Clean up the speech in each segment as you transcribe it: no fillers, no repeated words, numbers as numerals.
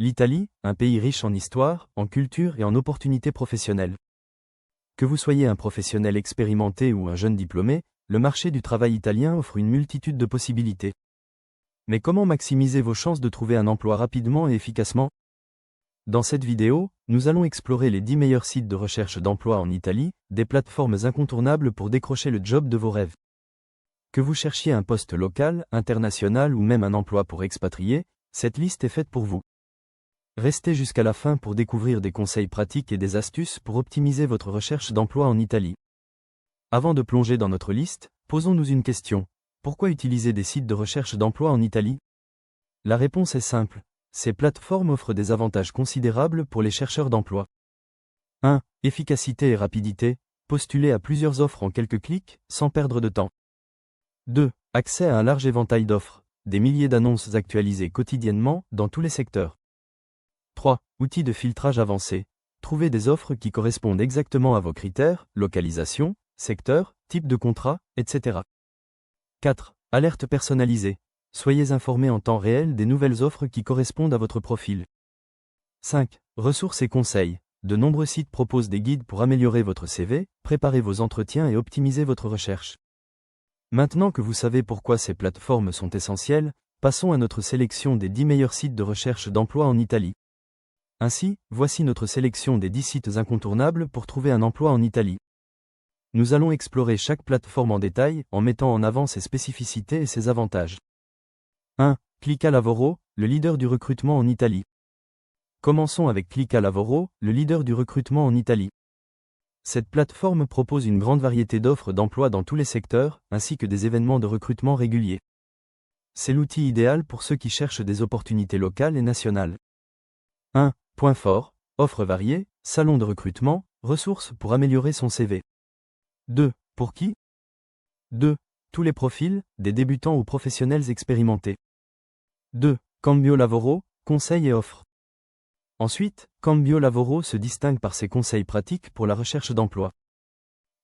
L'Italie, un pays riche en histoire, en culture et en opportunités professionnelles. Que vous soyez un professionnel expérimenté ou un jeune diplômé, le marché du travail italien offre une multitude de possibilités. Mais comment maximiser vos chances de trouver un emploi rapidement et efficacement? Dans cette vidéo, nous allons explorer les 10 meilleurs sites de recherche d'emploi en Italie, des plateformes incontournables pour décrocher le job de vos rêves. Que vous cherchiez un poste local, international ou même un emploi pour expatriés, cette liste est faite pour vous. Restez jusqu'à la fin pour découvrir des conseils pratiques et des astuces pour optimiser votre recherche d'emploi en Italie. Avant de plonger dans notre liste, posons-nous une question. Pourquoi utiliser des sites de recherche d'emploi en Italie? La réponse est simple. Ces plateformes offrent des avantages considérables pour les chercheurs d'emploi. 1. Efficacité et rapidité. Postuler à plusieurs offres en quelques clics, sans perdre de temps. 2. Accès à un large éventail d'offres. Des milliers d'annonces actualisées quotidiennement dans tous les secteurs. 3. Outils de filtrage avancé. Trouvez des offres qui correspondent exactement à vos critères, localisation, secteur, type de contrat, etc. 4. Alerte personnalisée. Soyez informé en temps réel des nouvelles offres qui correspondent à votre profil. 5. Ressources et conseils. De nombreux sites proposent des guides pour améliorer votre CV, préparer vos entretiens et optimiser votre recherche. Maintenant que vous savez pourquoi ces plateformes sont essentielles, passons à notre sélection des 10 meilleurs sites de recherche d'emploi en Italie. Ainsi, voici notre sélection des 10 sites incontournables pour trouver un emploi en Italie. Nous allons explorer chaque plateforme en détail en mettant en avant ses spécificités et ses avantages. 1. Clicca Lavoro, le leader du recrutement en Italie. Commençons avec Clicca Lavoro, le leader du recrutement en Italie. Cette plateforme propose une grande variété d'offres d'emploi dans tous les secteurs, ainsi que des événements de recrutement réguliers. C'est l'outil idéal pour ceux qui cherchent des opportunités locales et nationales. 1. Point fort, offres variées, salon de recrutement, ressources pour améliorer son CV. 2. Pour qui? 2. Tous les profils, des débutants ou professionnels expérimentés. 2. Cambio Lavoro, conseils et offres. Ensuite, Cambio Lavoro se distingue par ses conseils pratiques pour la recherche d'emploi.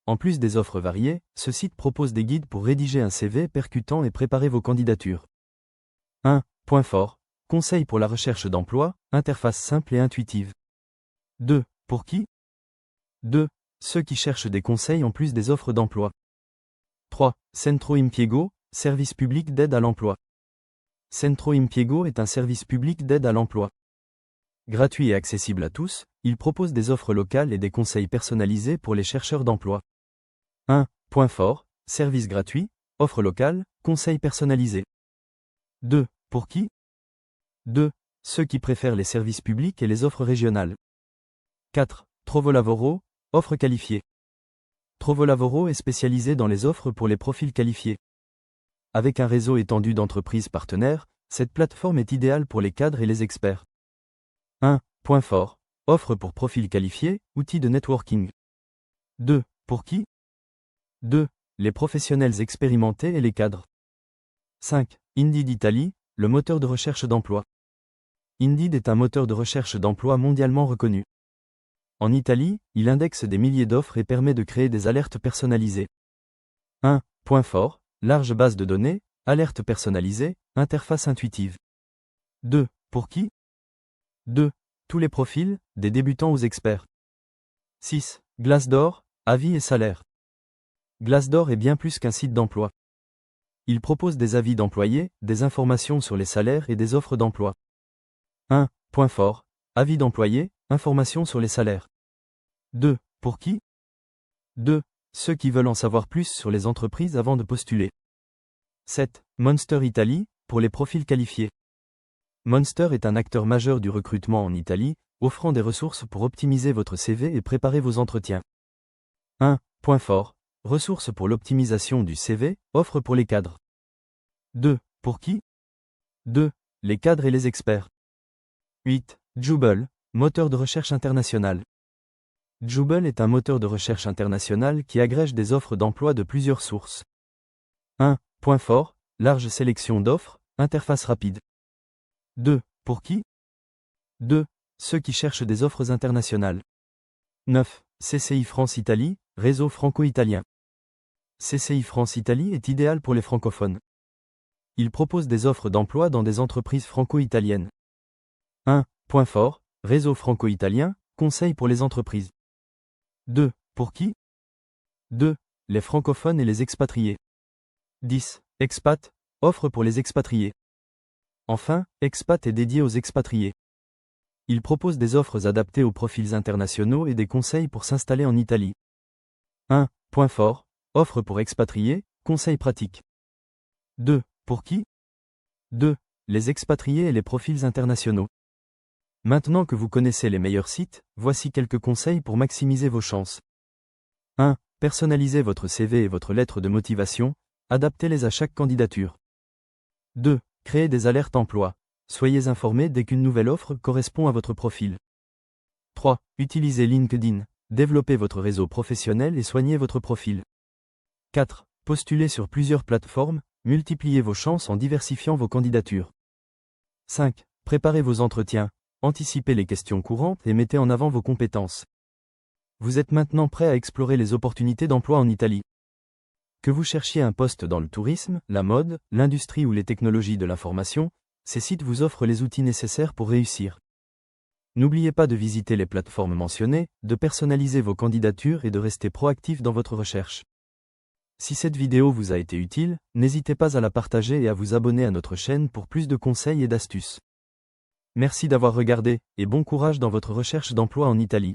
En plus des offres variées, ce site propose des guides pour rédiger un CV percutant et préparer vos candidatures. 1. Point fort, conseils pour la recherche d'emploi, interface simple et intuitive. 2. Pour qui? 2. Ceux qui cherchent des conseils en plus des offres d'emploi. 3. Centro Impiego, service public d'aide à l'emploi. Centro Impiego est un service public d'aide à l'emploi. Gratuit et accessible à tous, il propose des offres locales et des conseils personnalisés pour les chercheurs d'emploi. 1. Point fort, service gratuit, offre locale, conseils personnalisés. 2. Pour qui? 2. Ceux qui préfèrent les services publics et les offres régionales. 4. Trovo Lavoro, offre qualifiée. Trovo Lavoro est spécialisé dans les offres pour les profils qualifiés. Avec un réseau étendu d'entreprises partenaires, cette plateforme est idéale pour les cadres et les experts. 1. Point fort, offre pour profils qualifiés, outils de networking. 2. Pour qui? 2. Les professionnels expérimentés et les cadres. 5. Indeed Italie, le moteur de recherche d'emploi. Indeed est un moteur de recherche d'emploi mondialement reconnu. En Italie, il indexe des milliers d'offres et permet de créer des alertes personnalisées. 1. Point fort, large base de données, alertes personnalisées, interface intuitive. 2. Pour qui? 2. Tous les profils, des débutants aux experts. 6. Glassdoor, avis et salaire. Glassdoor est bien plus qu'un site d'emploi. Il propose des avis d'employés, des informations sur les salaires et des offres d'emploi. 1. Point fort, avis d'employés, informations sur les salaires. 2. Pour qui? 2. Ceux qui veulent en savoir plus sur les entreprises avant de postuler. 7. Monster Italy, pour les profils qualifiés. Monster est un acteur majeur du recrutement en Italie, offrant des ressources pour optimiser votre CV et préparer vos entretiens. 1. Point fort, ressources pour l'optimisation du CV, offre pour les cadres. 2. Pour qui? 2. Les cadres et les experts. 8. Jubel, moteur de recherche international. Jubel est un moteur de recherche international qui agrège des offres d'emploi de plusieurs sources. 1. Point fort, large sélection d'offres, interface rapide. 2. Pour qui? 2. Ceux qui cherchent des offres internationales. 9. CCI France-Italie, réseau franco-italien. CCI France-Italie est idéal pour les francophones. Il propose des offres d'emploi dans des entreprises franco-italiennes. 1. Point fort, réseau franco-italien, conseils pour les entreprises. 2. Pour qui? 2. Les francophones et les expatriés. 10. Expat, offre pour les expatriés. Enfin, Expat est dédié aux expatriés. Il propose des offres adaptées aux profils internationaux et des conseils pour s'installer en Italie. 1. Point fort, offre pour expatriés, conseils pratiques. 2. Pour qui? 2. Les expatriés et les profils internationaux. Maintenant que vous connaissez les meilleurs sites, voici quelques conseils pour maximiser vos chances. 1. Personnalisez votre CV et votre lettre de motivation, adaptez-les à chaque candidature. 2. Créez des alertes emploi. Soyez informés dès qu'une nouvelle offre correspond à votre profil. 3. Utilisez LinkedIn. Développez votre réseau professionnel et soignez votre profil. 4. Postulez sur plusieurs plateformes, multipliez vos chances en diversifiant vos candidatures. 5. Préparez vos entretiens, anticipez les questions courantes et mettez en avant vos compétences. Vous êtes maintenant prêt à explorer les opportunités d'emploi en Italie. Que vous cherchiez un poste dans le tourisme, la mode, l'industrie ou les technologies de l'information, ces sites vous offrent les outils nécessaires pour réussir. N'oubliez pas de visiter les plateformes mentionnées, de personnaliser vos candidatures et de rester proactif dans votre recherche. Si cette vidéo vous a été utile, n'hésitez pas à la partager et à vous abonner à notre chaîne pour plus de conseils et d'astuces. Merci d'avoir regardé, et bon courage dans votre recherche d'emploi en Italie.